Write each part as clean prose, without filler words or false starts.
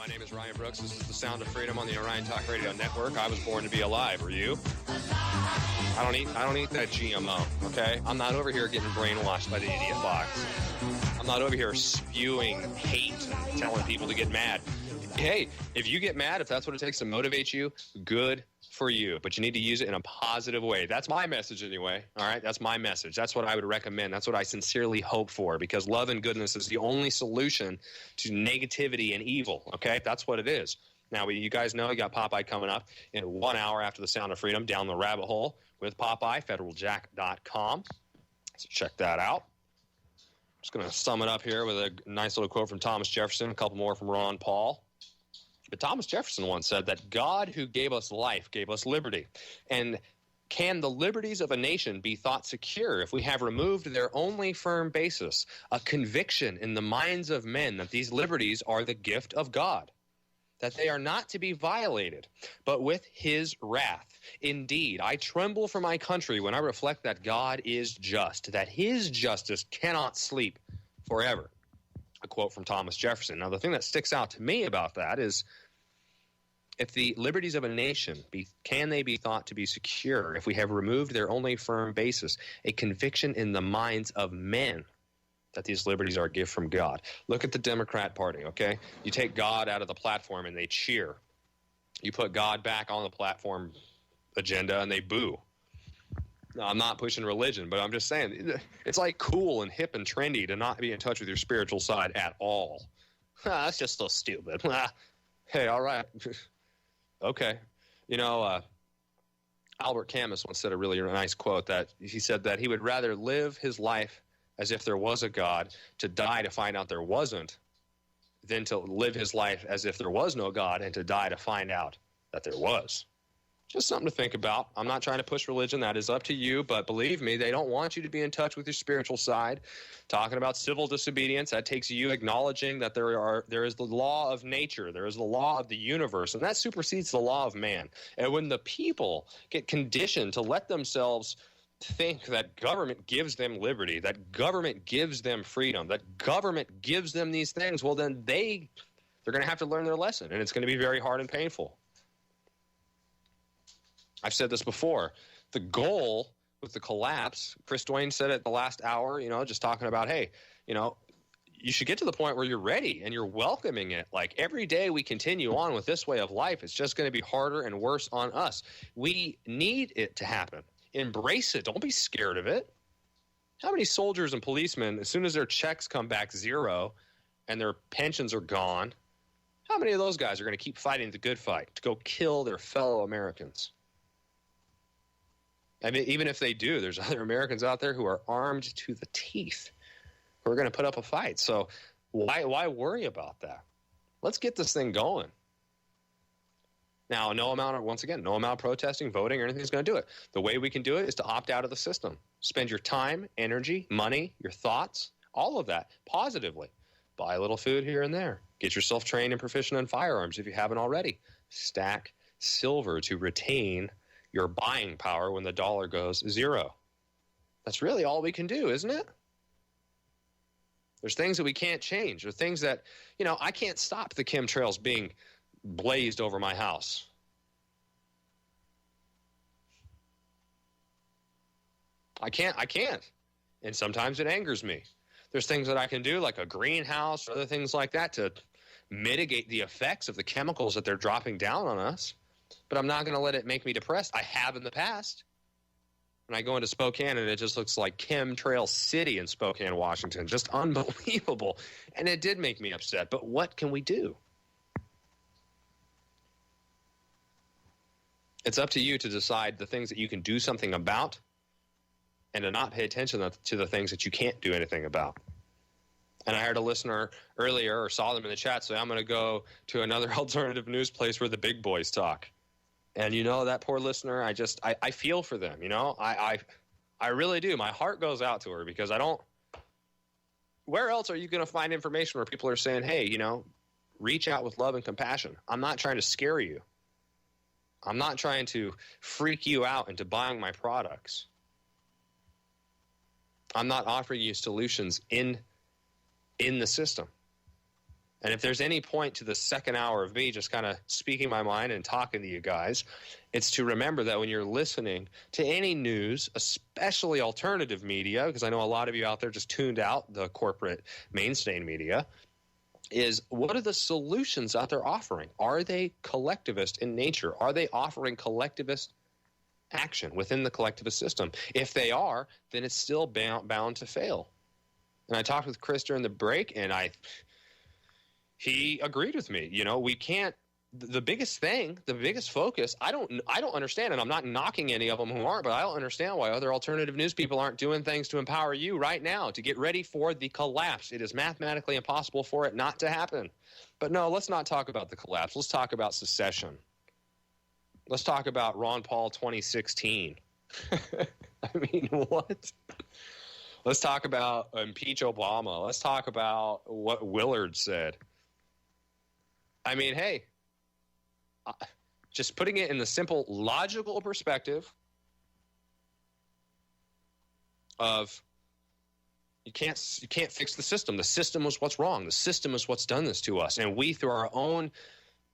My name is Ryan Brooks. This is the Sound of Freedom on the Orion Talk Radio Network. I was born to be alive. Were you? I don't eat that GMO, okay? I'm not over here getting brainwashed by the idiot box. I'm not over here spewing hate and telling people to get mad. Hey, if you get mad, if that's what it takes to motivate you, good for you. But you need to use it in a positive way. That's my message anyway. All right? That's my message. That's what I would recommend. That's what I sincerely hope for, because love and goodness is the only solution to negativity and evil. Okay? That's what it is. Now, you guys know you got Popeye coming up in 1 hour after the Sound of Freedom, Down the Rabbit Hole with Popeye, federaljack.com. So check that out. I'm just going to sum it up here with a nice little quote from Thomas Jefferson, a couple more from Ron Paul. But Thomas Jefferson once said that God who gave us life gave us liberty. And can the liberties of a nation be thought secure if we have removed their only firm basis, a conviction in the minds of men that these liberties are the gift of God, that they are not to be violated, but with his wrath? Indeed, I tremble for my country when I reflect that God is just, that his justice cannot sleep forever. A quote from Thomas Jefferson. Now, the thing that sticks out to me about that is, if the liberties of a nation, can they be thought to be secure if we have removed their only firm basis, a conviction in the minds of men that these liberties are a gift from God? Look at the Democrat Party, okay? You take God out of the platform and they cheer. You put God back on the platform agenda and they boo. Now, I'm not pushing religion, but I'm just saying it's like cool and hip and trendy to not be in touch with your spiritual side at all. That's just so stupid. Hey, all right. Okay. You know, Albert Camus once said a really nice quote that he said that he would rather live his life as if there was a God, to die to find out there wasn't, than to live his life as if there was no God and to die to find out that there was. Just something to think about. I'm not trying to push religion. That is up to you. But believe me, they don't want you to be in touch with your spiritual side. Talking about civil disobedience, that takes you acknowledging that there is the law of nature. There is the law of the universe. And that supersedes the law of man. And when the people get conditioned to let themselves think that government gives them liberty, that government gives them freedom, that government gives them these things, well, then they're going to have to learn their lesson. And it's going to be very hard and painful. I've said this before. The goal with the collapse, Chris Duane said it the last hour, just talking about, hey, you should get to the point where you're ready and you're welcoming it. Like, every day we continue on with this way of life, it's just going to be harder and worse on us. We need it to happen. Embrace it. Don't be scared of it. How many soldiers and policemen, as soon as their checks come back zero and their pensions are gone, how many of those guys are going to keep fighting the good fight to go kill their fellow Americans? I mean, even if they do, there's other Americans out there who are armed to the teeth who are going to put up a fight. So why worry about that? Let's get this thing going. Now, no amount of protesting, voting, or anything is going to do it. The way we can do it is to opt out of the system. Spend your time, energy, money, your thoughts, all of that positively. Buy a little food here and there. Get yourself trained and proficient in firearms if you haven't already. Stack silver to retain your buying power when the dollar goes zero. That's really all we can do, isn't it? There's things that we can't change. There's things that, I can't stop the chemtrails being blazed over my house. I can't. And sometimes it angers me. There's things that I can do, like a greenhouse or other things like that, to mitigate the effects of the chemicals that they're dropping down on us. But I'm not going to let it make me depressed. I have in the past. When I go into Spokane, and it just looks like Chemtrail City in Spokane, Washington. Just unbelievable. And it did make me upset. But what can we do? It's up to you to decide the things that you can do something about and to not pay attention to the things that you can't do anything about. And I heard a listener earlier, or saw them in the chat, say, I'm going to go to another alternative news place where the big boys talk. And that poor listener, I feel for them, I really do. My heart goes out to her, because where else are you going to find information where people are saying, hey, reach out with love and compassion? I'm not trying to scare you. I'm not trying to freak you out into buying my products. I'm not offering you solutions in the system. And if there's any point to the second hour of me just kind of speaking my mind and talking to you guys, it's to remember that when you're listening to any news, especially alternative media, because I know a lot of you out there just tuned out the corporate mainstream media, is what are the solutions that they're offering? Are they collectivist in nature? Are they offering collectivist action within the collectivist system? If they are, then it's still bound to fail. And I talked with Chris during the break, and he agreed with me. You know, we can't. The biggest thing, the biggest focus, I don't understand, and I'm not knocking any of them who aren't, but I don't understand why other alternative news people aren't doing things to empower you right now to get ready for the collapse. It is mathematically impossible for it not to happen. But no, let's not talk about the collapse. Let's talk about secession. Let's talk about Ron Paul 2016. I mean, what? Let's talk about impeach Obama. Let's talk about what Willard said. I mean, hey, just putting it in the simple logical perspective of you can't fix the system. The system is what's wrong. The system is what's done this to us. And we, through our own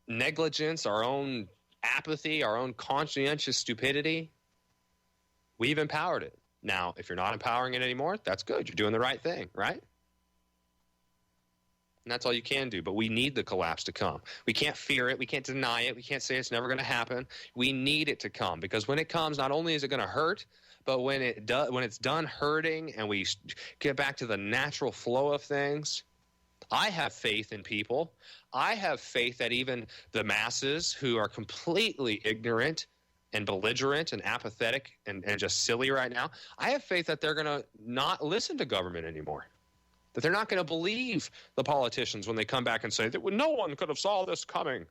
negligence, our own apathy, our own conscientious stupidity, we've empowered it. Now, if you're not empowering it anymore, that's good. You're doing the right thing, right? And that's all you can do. But we need the collapse to come. We can't fear it. We can't deny it. We can't say it's never going to happen. We need it to come, because when it comes, not only is it going to hurt, but when it's done hurting and we get back to the natural flow of things, I have faith in people. I have faith that even the masses who are completely ignorant and belligerent and apathetic and just silly right now, I have faith that they're going to not listen to government anymore. That they're not going to believe the politicians when they come back and say that no one could have saw this coming.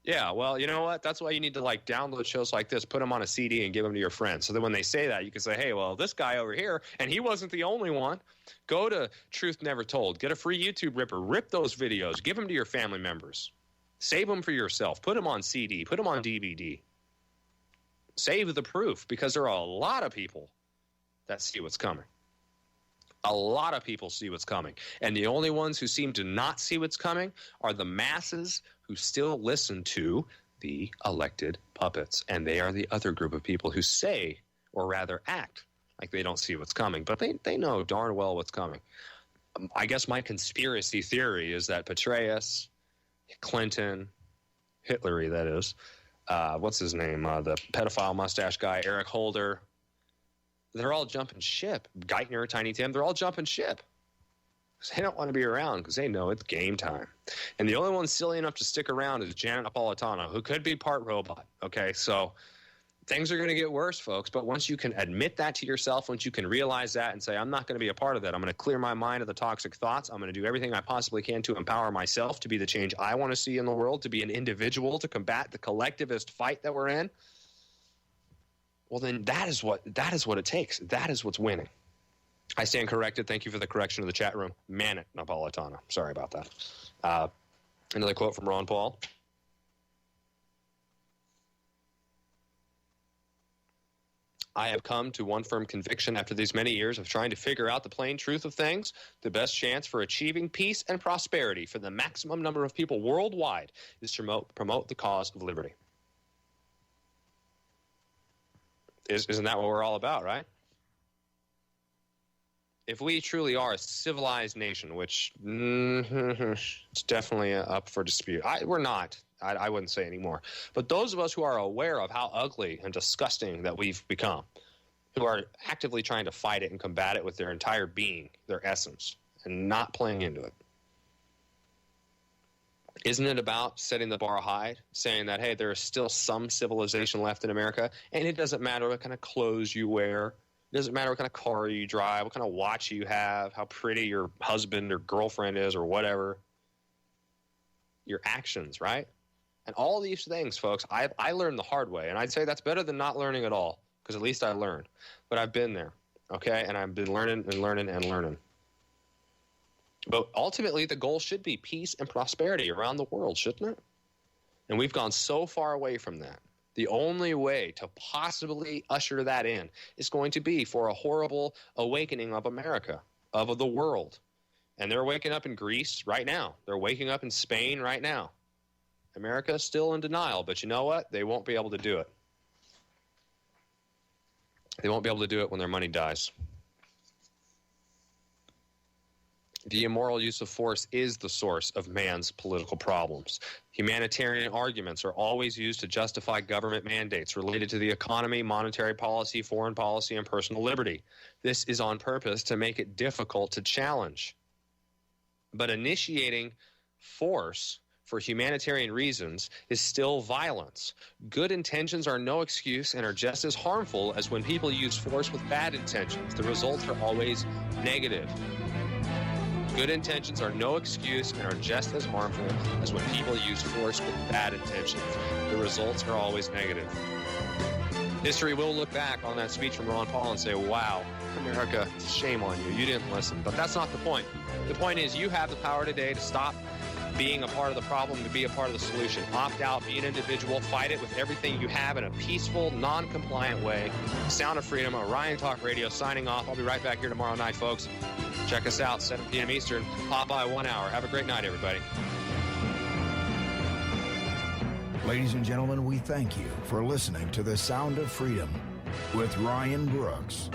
Yeah, well, you know what? That's why you need to download shows like this, put them on a CD and give them to your friends. So that when they say that, you can say, hey, well, this guy over here, and he wasn't the only one. Go to Truth Never Told. Get a free YouTube ripper. Rip those videos. Give them to your family members. Save them for yourself. Put them on CD. Put them on DVD. Save the proof, because there are a lot of people that see what's coming. A lot of people see what's coming. And the only ones who seem to not see what's coming are the masses who still listen to the elected puppets. And they are the other group of people who say, or rather act, like they don't see what's coming. But they know darn well what's coming. I guess my conspiracy theory is that Petraeus, Clinton, Hitlery, that is, what's his name, the pedophile mustache guy, Eric Holder, they're all jumping ship. Geithner, Tiny Tim, they're all jumping ship. They don't want to be around because they know it's game time. And the only one silly enough to stick around is Janet Napolitano, who could be part robot. Okay, so things are going to get worse, folks. But once you can admit that to yourself, once you can realize that and say, I'm not going to be a part of that, I'm going to clear my mind of the toxic thoughts, I'm going to do everything I possibly can to empower myself to be the change I want to see in the world, to be an individual, to combat the collectivist fight that we're in, well, then that is what it takes. That is what's winning. I stand corrected. Thank you for the correction of the chat room. Janet Napolitano. Sorry about that. Another quote from Ron Paul. I have come to one firm conviction after these many years of trying to figure out the plain truth of things. The best chance for achieving peace and prosperity for the maximum number of people worldwide is to promote the cause of liberty. Isn't that what we're all about, right? If we truly are a civilized nation, which it's definitely up for dispute. We're not. I wouldn't say anymore. But those of us who are aware of how ugly and disgusting that we've become, who are actively trying to fight it and combat it with their entire being, their essence, and not playing into it. Isn't it about setting the bar high, saying that, hey, there is still some civilization left in America, and it doesn't matter what kind of clothes you wear, it doesn't matter what kind of car you drive, what kind of watch you have, how pretty your husband or girlfriend is or whatever. Your actions, right? And all these things, folks, I learned the hard way, and I'd say that's better than not learning at all, because at least I learned. But I've been there, okay? And I've been learning and learning and learning. But ultimately, the goal should be peace and prosperity around the world, shouldn't it? And we've gone so far away from that. The only way to possibly usher that in is going to be for a horrible awakening of America, of the world. And they're waking up in Greece right now. They're waking up in Spain right now. America is still in denial, but you know what? They won't be able to do it. They won't be able to do it when their money dies. The immoral use of force is the source of man's political problems. Humanitarian arguments are always used to justify government mandates related to the economy, monetary policy, foreign policy, and personal liberty. This is on purpose to make it difficult to challenge. But initiating force for humanitarian reasons is still violence. Good intentions are no excuse and are just as harmful as when people use force with bad intentions. The results are always negative. Good intentions are no excuse and are just as harmful as when people use force with bad intentions. The results are always negative. History will look back on that speech from Ron Paul and say, wow, America, shame on you. You didn't listen. But that's not the point. The point is you have the power today to stop being a part of the problem, to be a part of the solution. Opt out, be an individual, fight it with everything you have in a peaceful, non-compliant way. Sound of Freedom, Orion Talk Radio, signing off. I'll be right back here tomorrow night, folks. Check us out, 7 p.m. Eastern. Pop by 1 hour. Have a great night, everybody. Ladies and gentlemen, we thank you for listening to The Sound of Freedom with Ryan Brooks.